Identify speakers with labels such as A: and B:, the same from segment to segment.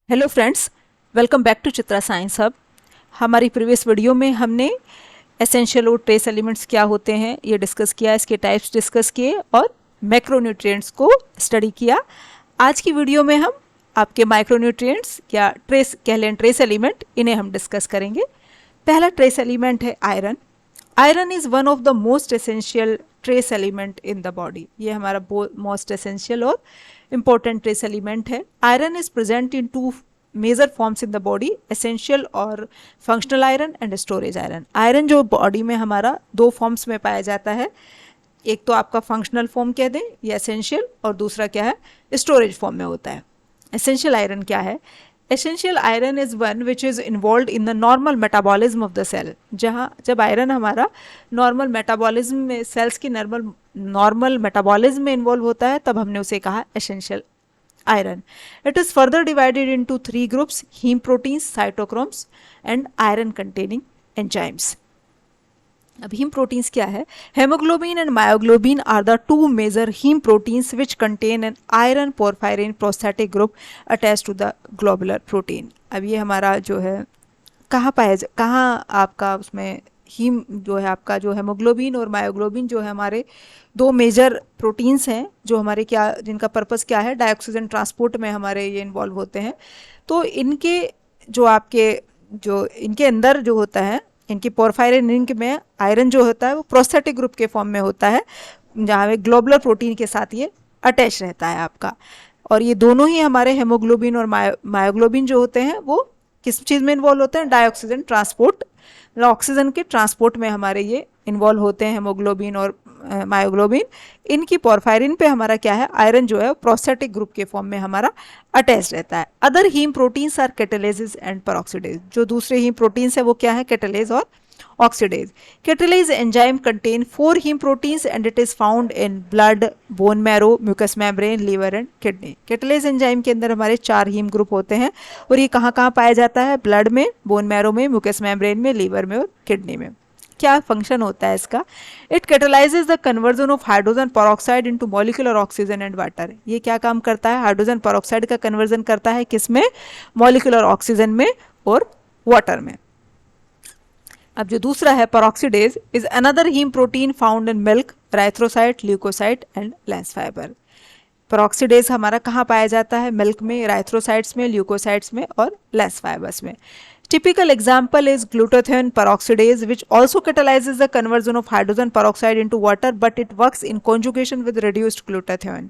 A: Hello friends, welcome back to Chitra science hub. हमारी previous video में हमने एसेंशियल और ट्रेस एलिमेंट्स क्या होते हैं ये डिस्कस किया, इसके टाइप्स डिस्कस किए और मैक्रोन्यूट्रिएंट्स को स्टडी किया। आज की वीडियो में हम आपके माइक्रोन्यूट्रिएंट्स या ट्रेस कह लें, ट्रेस एलिमेंट, इन्हें हम डिस्कस करेंगे। पहला ट्रेस एलिमेंट है iron. Iron is one of the most essential trace element in the body. ये हमारा मोस्ट एसेंशियल और इम्पोर्टेंट ट्रेस एलिमेंट है। Iron is present in two major forms in the body, essential और functional iron and storage iron. Iron जो body में हमारा दो forms में पाया जाता है, एक तो आपका फंक्शनल फॉर्म कह दें या एसेंशियल, और दूसरा क्या है, स्टोरेज फॉर्म में होता है। एसेंशियल आयरन क्या है? Essential iron is one which is involve in the normal metabolism of the cell. जहाँ जब आयरन हमारा नॉर्मल मेटाबॉलिज्म में, सेल्स की नॉर्मल मेटाबॉलिज्म में इन्वॉल्व होता है, तब हमने उसे कहा essential iron. It is further divided into 3 groups: heme proteins, cytochromes and iron containing enzymes. अब हीम प्रोटीन्स क्या है? Hemoglobin and myoglobin are the two major heme proteins which contain an iron porphyrin prosthetic group attach to the globular protein. अब ये हमारा जो है कहाँ आपका उसमें हीम जो है, आपका जो हेमोग्लोबिन और मायोग्लोबिन जो है, हमारे दो मेजर प्रोटीन्स हैं जो हमारे क्या, जिनका पर्पस क्या है, डाइऑक्सीजन ट्रांसपोर्ट में हमारे ये इन्वॉल्व होते हैं। तो इनके जो आपके जो इनके अंदर जो होता है, इनकी पोरफायरिन रिंग में आयरन जो होता है वो प्रोस्थेटिक ग्रुप के फॉर्म में होता है, जहाँ पे ग्लोबुलर प्रोटीन के साथ ये अटैच रहता है आपका। और ये दोनों ही हमारे हेमोग्लोबिन और मायोग्लोबिन जो होते हैं वो किस चीज़ में इन्वॉल्व होते हैं? डाइऑक्सीजन ट्रांसपोर्ट, ऑक्सीजन के ट्रांसपोर्ट में हमारे ये इन्वॉल्व होते हैं, हेमोग्लोबिन और मायोग्लोबिन। इनकी पोरफायरिन पे हमारा क्या है, आयरन जो है प्रोस्थेटिक ग्रुप के फॉर्म में हमारा अटैच रहता है। Other heme proteins are catalases and peroxidase. जो दूसरे हीम प्रोटीन्स है वो क्या है? कैटालेज और oxidase. Catalase enzyme contain 4 heme proteins and it is found in blood, bone marrow, mucus membrane, liver and kidney. Catalase enzyme के अंदर हमारे 4 हीम ग्रुप होते हैं और ये कहाँ कहाँ पाया जाता है? ब्लड में, बोन मैरो में, म्यूकस मेम्ब्रेन में, लीवर में और किडनी में। क्या फंक्शन होता है इसका? It catalyzes the conversion of hydrogen peroxide into molecular oxygen and water. ये क्या काम करता है? हाइड्रोजन पेरोक्साइड का कन्वर्जन करता है, किसमें? मॉलिक्यूलर ऑक्सीजन में और वाटर में। अब जो दूसरा है peroxidase is another heme protein found in milk, erythrocyte, leukocyte and lens fiber. Peroxidase हमारा कहाँ पाया जाता है? मिल्क में, राइथ्रोसाइट्स में, ल्यूकोसाइट्स में और लेंस फाइबर्स में। Typical example is glutathione peroxidase, which also catalyzes the conversion of hydrogen peroxide into water, but it works in conjugation with reduced glutathione.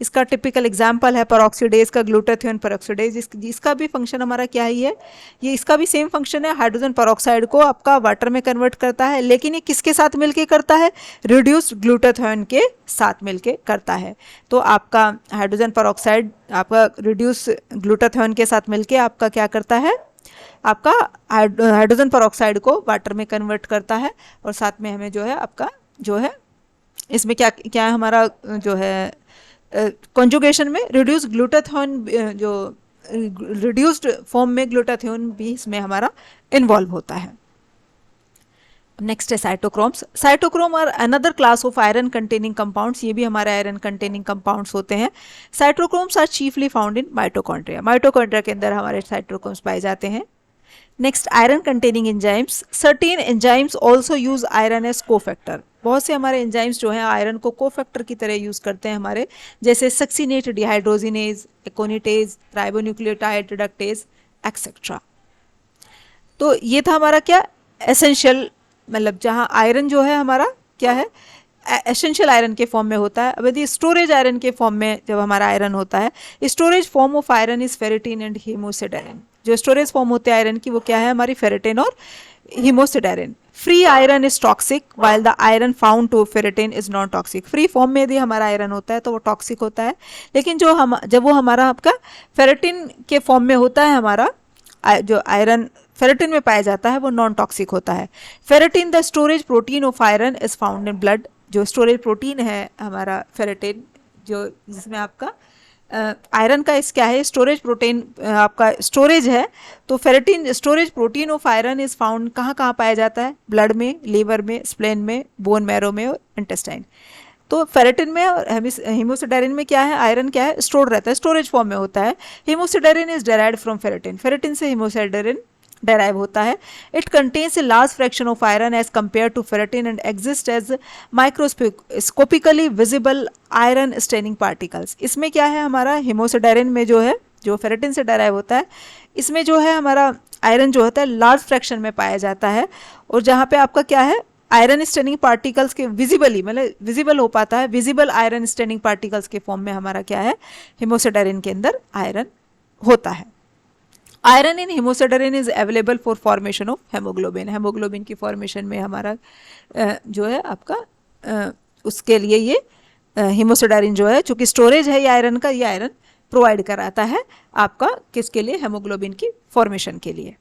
A: इसका टिपिकल एग्जाम्पल है पेरोक्सीडेज का, ग्लूटाथियोन पेरोक्सीडेज। इसका भी function हमारा क्या ही है? ये इसका भी सेम फंक्शन है, हाइड्रोजन पेरोक्साइड को आपका वाटर में कन्वर्ट करता है, लेकिन ये किसके साथ मिलके करता है? रिड्यूस्ड ग्लूटाथियोन के साथ मिलके करता है। तो आपका हाइड्रोजन पेरोक्साइड आपका रिड्यूस ग्लूटाथियोन के साथ मिलके आपका क्या करता है? आपका हाइड्रोजन पेरोक्साइड को वाटर में कन्वर्ट करता है, और साथ में हमें जो है आपका जो है इसमें क्या क्या हमारा जो है कॉन्जुगेशन में रिड्यूस ग्लूटाथियोन, जो रिड्यूस्ड फॉर्म में ग्लूटाथियोन भी इसमें हमारा इन्वॉल्व होता है। नेक्स्ट है साइटोक्रोम्स। साइटोक्रोम और another class of iron containing compounds. ये भी हमारे आयरन कंटेनिंग कंपाउंड्स होते हैं। Cytochromes are chiefly found in mitochondria. Mitochondria के अंदर हमारे साइटोक्रोम्स पाए जाते हैं। Next, iron containing enzymes. Certain enzymes also use iron as cofactor. बहुत से हमारे एंजाइम्स जो हैं आयरन को कोफैक्टर की तरह यूज करते हैं हमारे, जैसे succinate dehydrogenase, एकोनिटेज, ribonucleotide reductase etcetera. तो ये था हमारा क्या, एसेंशियल, मतलब जहाँ आयरन जो है हमारा क्या है, एसेंशियल आयरन के फॉर्म में होता है। अब यदि स्टोरेज आयरन के फॉर्म में जब हमारा आयरन होता है, storage form of iron is ferritin and hemosiderin. जो स्टोरेज फॉर्म होते हैं आयरन की वो क्या है? हमारी फेरेटिन और hemosiderin. Free iron is toxic while the iron found to ferritin is non toxic. Free form में यदि हमारा आयरन होता है तो वो टॉक्सिक होता है, लेकिन जब वो हमारा आपका फेरेटिन के फॉर्म में होता है, हमारा जो आयरन फेरेटिन में पाया जाता है वो नॉन टॉक्सिक होता है। Ferritin the storage protein of iron is found in blood. जो स्टोरेज प्रोटीन है हमारा फेरेटिन, जो जिसमें आपका आयरन का इस क्या है, स्टोरेज प्रोटीन आपका स्टोरेज है, तो ferritin storage protein of iron is found कहाँ कहाँ पाया जाता है? ब्लड में, लीवर में, स्प्लेन में, बोन मैरो में और इंटेस्टाइन। तो फेरेटिन में और हिमोसिडेरिन में क्या है, आयरन क्या है, स्टोर्ड रहता है, स्टोरेज फॉर्म में होता है। Hemosiderin is derived from ferritin, ferritin से हिमोसिडेरिन डेराइव होता है। It contains a large fraction of iron as compare to ferritin and exist as microscopically visible iron staining particles. इसमें क्या है, हमारा हिमोसिडेरिन में जो है, जो फेरेटिन से डेराइव होता है, इसमें जो है हमारा आयरन जो होता है लार्ज फ्रैक्शन में पाया जाता है, और जहाँ पे आपका क्या है, आयरन स्टेनिंग पार्टिकल्स के विजिबली, मतलब विजिबल हो पाता है, विजिबल आयरन स्टेनिंग पार्टिकल्स के फॉर्म में हमारा क्या है, हिमोसिडेरिन के अंदर आयरन होता है। Iron in hemosiderin is available for formation of hemoglobin, hemoglobin की फॉर्मेशन में हमारा जो है आपका उसके लिए ये हिमोसिडेरिन जो है, चूँकि स्टोरेज है ये आयरन का, ये आयरन प्रोवाइड कराता है आपका किसके लिए, हेमोग्लोबिन की फॉर्मेशन के लिए।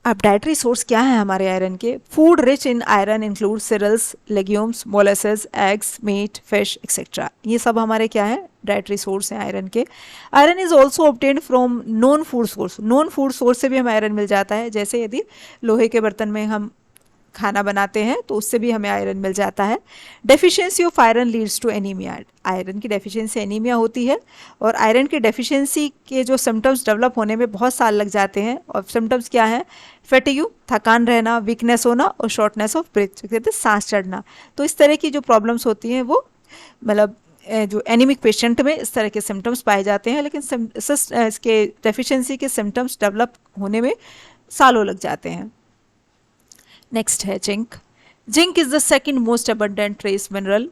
A: अब डाइटरी सोर्स क्या है हमारे आयरन के, food rich in iron include cereals, legumes, molasses, eggs, meat, fish etcetera, ये सब हमारे क्या है, डाइटरी सोर्स हैं आयरन के। Iron is also obtained from non food source, non food source से भी हमें आयरन मिल जाता है, जैसे यदि लोहे के बर्तन में हम खाना बनाते हैं तो उससे भी हमें आयरन मिल जाता है। Deficiency of iron leads to anaemia, iron की डेफिशिएंसी एनीमिया होती है, और आयरन की डेफिशिएंसी के जो सिम्टम्स डेवलप होने में बहुत साल लग जाते हैं, और सिम्टम्स क्या है, फैटिग्यू, थकान रहना, वीकनेस होना, और शॉर्टनेस ऑफ ब्रेथ, कहते हैं सांस चढ़ना। तो इस तरह की जो प्रॉब्लम्स होती हैं वो मतलब जो एनीमिक पेशेंट में इस तरह के सिम्टम्स पाए जाते हैं, लेकिन इसके डेफिशिएंसी के सिम्टम्स डेवलप होने में सालों लग जाते हैं। नेक्स्ट है zinc. Zinc is the second most abundant trace mineral.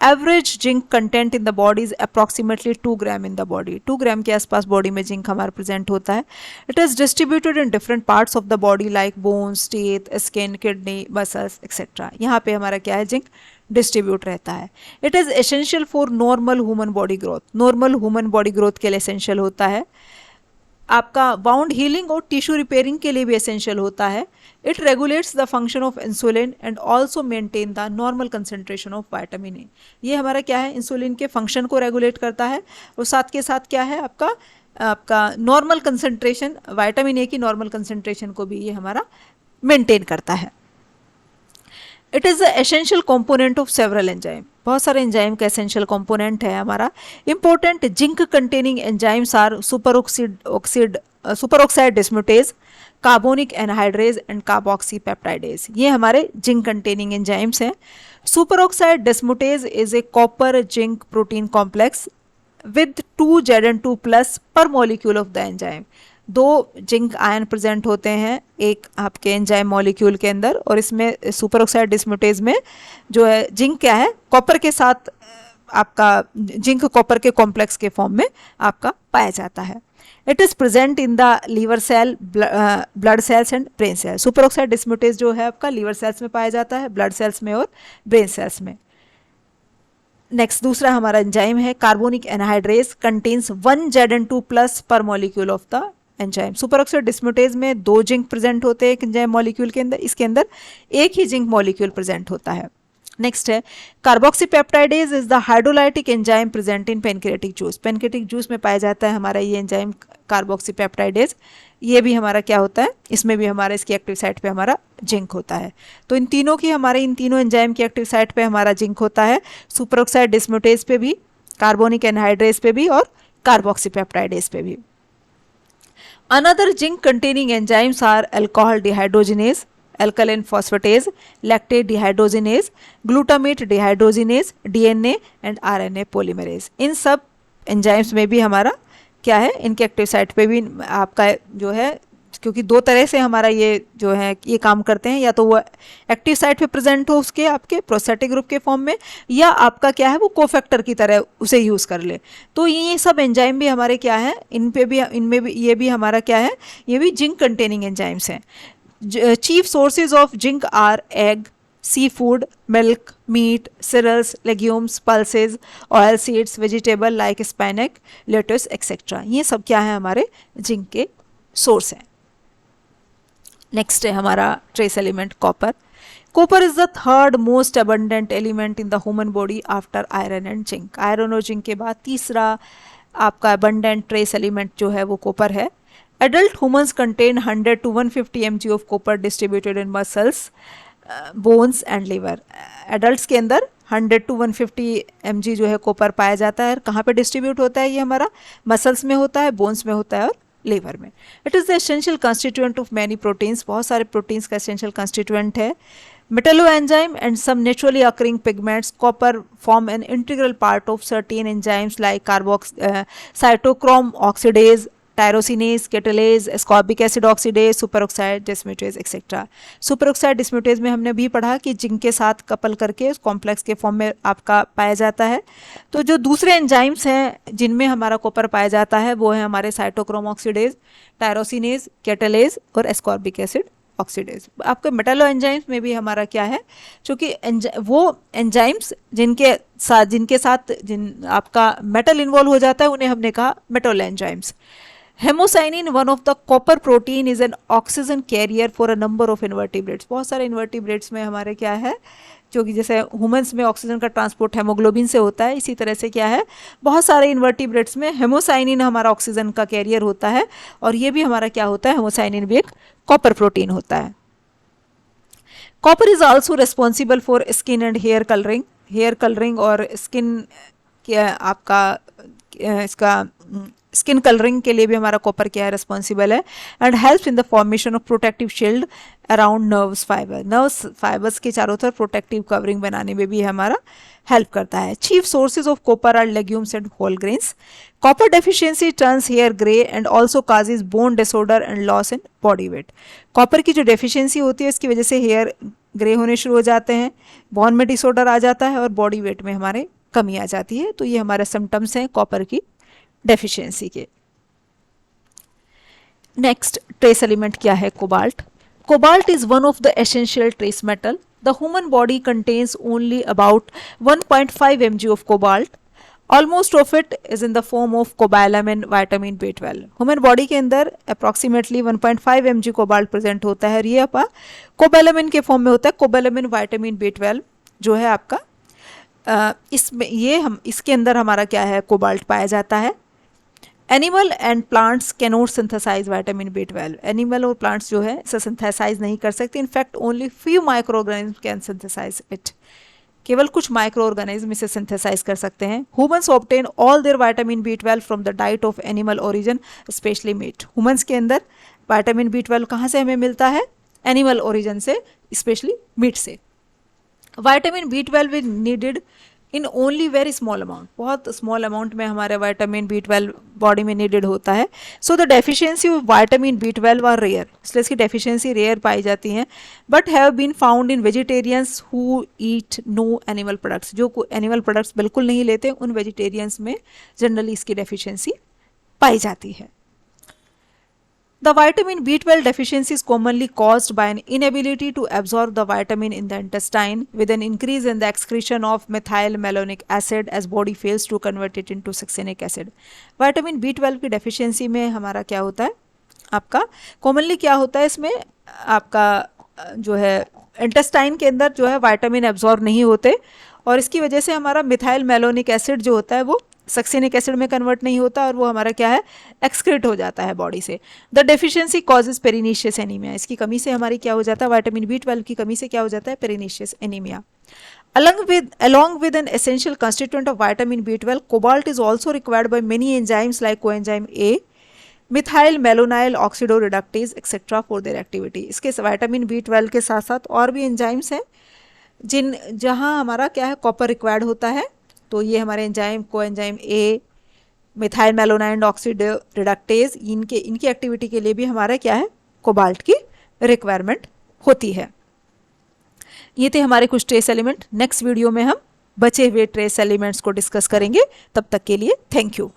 A: Average zinc content in the body is approximately 2 gram in the body, 2 ग्राम के आसपास बॉडी में जिंक हमारा प्रेजेंट होता है। It is distributed in different parts of the body like bones, teeth, skin, kidney, muscles etcetera, यहाँ पे हमारा क्या है, जिंक डिस्ट्रीब्यूट रहता है। It is essential for normal human body growth, normal human body growth के लिए एसेंशियल होता है। आपका वाउंड हीलिंग और टिश्यू रिपेयरिंग के लिए भी एसेंशियल होता है। It regulates the function of insulin and also maintain the normal concentration of vitamin A, ये हमारा क्या है, इंसुलिन के फंक्शन को रेगुलेट करता है, और साथ के साथ क्या है आपका नॉर्मल कंसंट्रेशन, विटामिन ए की नॉर्मल कंसंट्रेशन को भी ये हमारा मेंटेन करता है। It is the essential component of several enzyme, बहुत सारे एंजाइम का एसेंशियल कॉम्पोनेंट है हमारा। Important zinc containing enzymes are superoxide dismutase, carbonic anhydrase and carboxy peptidase, ये हमारे जिंक कंटेनिंग एंजाइम्स हैं। Superoxide dismutase is a copper zinc protein complex with 2 Zn2 plus per molecule of the enzyme, 2 zinc ion present होते हैं एक आपके enzyme molecule के अंदर, और इसमें सुपरऑक्साइड डिस्मुटेज में जो है जिंक क्या है, कॉपर के साथ आपका जिंक कॉपर के कॉम्प्लेक्स के फॉर्म में आपका पाया जाता है। It is present in the liver cell, blood cells and brain cells, superoxide dismutase जो है आपका लीवर सेल्स में पाया जाता है, ब्लड सेल्स में और ब्रेन सेल्स में। नेक्स्ट दूसरा हमारा एंजाइम है carbonic anhydrase, contains 1 Zn2 plus per molecule of the enzyme. Superoxide dismutase में 2 जिंक प्रेजेंट होते हैं एक एंजाइम मॉलिक्यूल के अंदर, इसके अंदर एक ही जिंक मॉलिक्यूल प्रेजेंट होता है। नेक्स्ट है carboxy peptidase is the hydrolytic enzyme present in pancreatic juice, pancreatic juice में पाया जाता है हमारा ये एंजाइम कार्बोक्सी पेप्टाइडेज, ये भी हमारा क्या होता है, इसमें भी हमारा इसकी एक्टिव साइट पे हमारा जिंक होता है। तो इन तीनों की हमारे इन तीनों एंजाइम की एक्टिव साइट पे हमारा जिंक होता है, सुपरऑक्साइड डिस्मुटेज पे भी, कार्बोनिक एनहाइड्रेज पे भी और कार्बोक्सी पेप्टाइडेज पे भी। Another zinc containing enzymes are alcohol dehydrogenase, alkaline phosphatase, lactate dehydrogenase, glutamate dehydrogenase, DNA and RNA polymerase, इन सब एंजाइम्स में भी हमारा क्या है, इनके एक्टिव साइट पे भी आपका जो है, क्योंकि 2 तरह से हमारा ये जो है ये काम करते हैं, या तो वो एक्टिव साइट पे प्रेजेंट हो उसके आपके प्रोस्टेटिक ग्रुप के फॉर्म में, या आपका क्या है वो कोफैक्टर की तरह उसे यूज़ कर ले। तो ये सब एंजाइम भी हमारे क्या है, इनमें भी ये भी हमारा क्या है, ये भी जिंक कंटेनिंग एंजाइम्स हैं। Chief sources of zinc are egg, seafood, milk, meat, cereals, legumes, pulses, oil seeds, vegetable like spinach, lettuce, etc. ये सब क्या है हमारे जिंक के सोर्स हैं। नेक्स्ट है हमारा trace element copper. Copper is the third most abundant element in the human body after iron and zinc, iron और जिंक के बाद तीसरा आपका अबंडेंट ट्रेस एलिमेंट जो है वो कॉपर है। Adult humans contain 100 to 150 mg of copper distributed in muscles. Bones and liver. Adults के अंदर 100 to 150 mg जो है कॉपर पाया जाता है। कहाँ पे डिस्ट्रीब्यूट होता है ये हमारा? मसल्स में होता है, बोन्स में होता है और लीवर में। It is the essential constituent of many proteins, बहुत सारे प्रोटीन्स का एसेंशियल कंस्टिट्यूएंट है। Metalloenzyme and some naturally occurring pigments, copper form an integral part of certain enzymes like cytochrome oxidase, tyrosinase, catalase, ascorbic acid oxidase, superoxide dismutase etc. Superoxide dismutase में हमने भी पढ़ा कि zinc के साथ couple करके complex के फॉर्म में आपका पाया जाता है। तो जो दूसरे एंजाइम्स हैं जिनमें हमारा कॉपर पाया जाता है वो है हमारे साइटोक्रोम ऑक्सीडेज, टायरोसिनेज, कैटलेज और एस्कॉर्बिक एसिड ऑक्सीडेज। आपके मेटालो एंजाइम्स में भी हमारा क्या है, क्योंकि वो एंजाइम्स जिनके साथ आपका मेटल इन्वॉल्व हो जाता है उन्हें हमने कहा metal enzymes. Haemocyanin, one of the copper protein, is an oxygen carrier for a number of invertebrates. बहुत सारे इन्वर्टिब्रेट्स में हमारे क्या है, जो कि जैसे ह्यूमंस में ऑक्सीजन का ट्रांसपोर्ट हेमोग्लोबिन से होता है, इसी तरह से क्या है बहुत सारे इन्वर्टिब्रेट्स में हेमोसाइनिन हमारा ऑक्सीजन का कैरियर होता है। और ये भी हमारा क्या होता है, हेमोसाइनिन भी एक कॉपर प्रोटीन होता है। Copper is also responsible for skin and hair colouring. Hair colouring और स्किन आपका इसका स्किन कलरिंग के लिए भी हमारा कॉपर क्या है, रिस्पॉन्सिबल है। And helps in the formation of protective shield around nerves fibre. Nerves fibres के चारों तरफ प्रोटेक्टिव कवरिंग बनाने में भी हमारा हेल्प करता है। Chief sources of copper are legumes and whole grains. Copper deficiency turns hair grey and also causes bone disorder and loss in body weight. Copper की जो डेफिशिएंसी होती है इसकी वजह से हेयर ग्रे होने शुरू हो जाते हैं, बोन में डिसऑर्डर आ जाता है और बॉडी वेट में हमारे कमी आ जाती है। तो ये हमारे सिम्टम्स हैं कॉपर की डेफिशिएंसी के। नेक्स्ट ट्रेस एलिमेंट क्या है, cobalt. Cobalt is one of the essential trace metal. The human body contains only about 1.5 mg of cobalt. Almost of it is in the form of cobalamin vitamin B12। Human body के अंदर approximately 1.5 mg cobalt present होता है और ये आपका cobalamin के form में होता है। कोबालामिन विटामिन B12 जो है आपका इसमें इसके अंदर हमारा क्या है, कोबाल्ट पाया जाता है। Animal and plants cannot synthesize vitamin B12। Animal और प्लांट्स जो है इसे सिंथेसाइज नहीं कर सकते। In fact only few microorganism can synthesize it. केवल कुछ माइक्रो ऑर्गेनिज्म इसे सिंथेसाइज कर सकते हैं। Humans obtain all their vitamin B12 from the diet of animal origin, specially meat. Humans के अंदर विटामिन B12 कहाँ से हमें मिलता है, एनिमल ओरिजिन से, स्पेशली मीट से। Vitamin B12 is needed in only very small amount. बहुत स्मॉल अमाउंट में हमारे विटामिन B12 बॉडी में नीडेड होता है। So the deficiency of vitamin B12 are rare, इसलिए इसकी डेफिशिएंसी रेयर पाई जाती हैं। But have been found in vegetarians who eat no animal products. जो एनिमल प्रोडक्ट्स बिल्कुल नहीं लेते उन वेजिटेरियंस में जनरली इसकी डेफिशिएंसी पाई जाती है। The vitamin B12 deficiency is commonly caused by an inability to absorb the vitamin in the intestine, with an increase in the excretion of methylmalonic acid as body fails to convert it into succinic acid. Vitamin B12 की deficiency में हमारा क्या होता है, आपका commonly क्या होता है, इसमें आपका जो है इंटेस्टाइन के अंदर जो है विटामिन एब्जॉर्ब नहीं होते और इसकी वजह से हमारा मिथाइल मेलोनिक एसिड जो होता है वो सक्सिनिक एसिड में कन्वर्ट नहीं होता और वो हमारा क्या है, एक्सक्रीट हो जाता है बॉडी से। The deficiency causes pernicious anemia. इसकी कमी से हमारी क्या हो जाता है, विटामिन B12 की कमी से क्या हो जाता है, पेरिनीशियस anaemia. Along with an essential constituent of vitamin B12, cobalt is also required by many enzymes like coenzyme A, methyl malonyl oxidoreductase etcetera for their activity. इसके विटामिन B12 के साथ साथ और भी एंजाइम्स हैं जहाँ हमारा क्या है, कॉपर रिक्वायर्ड होता है। तो ये हमारे enzyme coenzyme A, methyl malonyl ऑक्सीडोरिडक्टेज, इनकी एक्टिविटी के लिए भी हमारा क्या है, कोबाल्ट की रिक्वायरमेंट होती है। ये थे हमारे कुछ ट्रेस एलिमेंट। नेक्स्ट वीडियो में हम बचे हुए ट्रेस एलिमेंट्स को डिस्कस करेंगे। तब तक के लिए थैंक यू।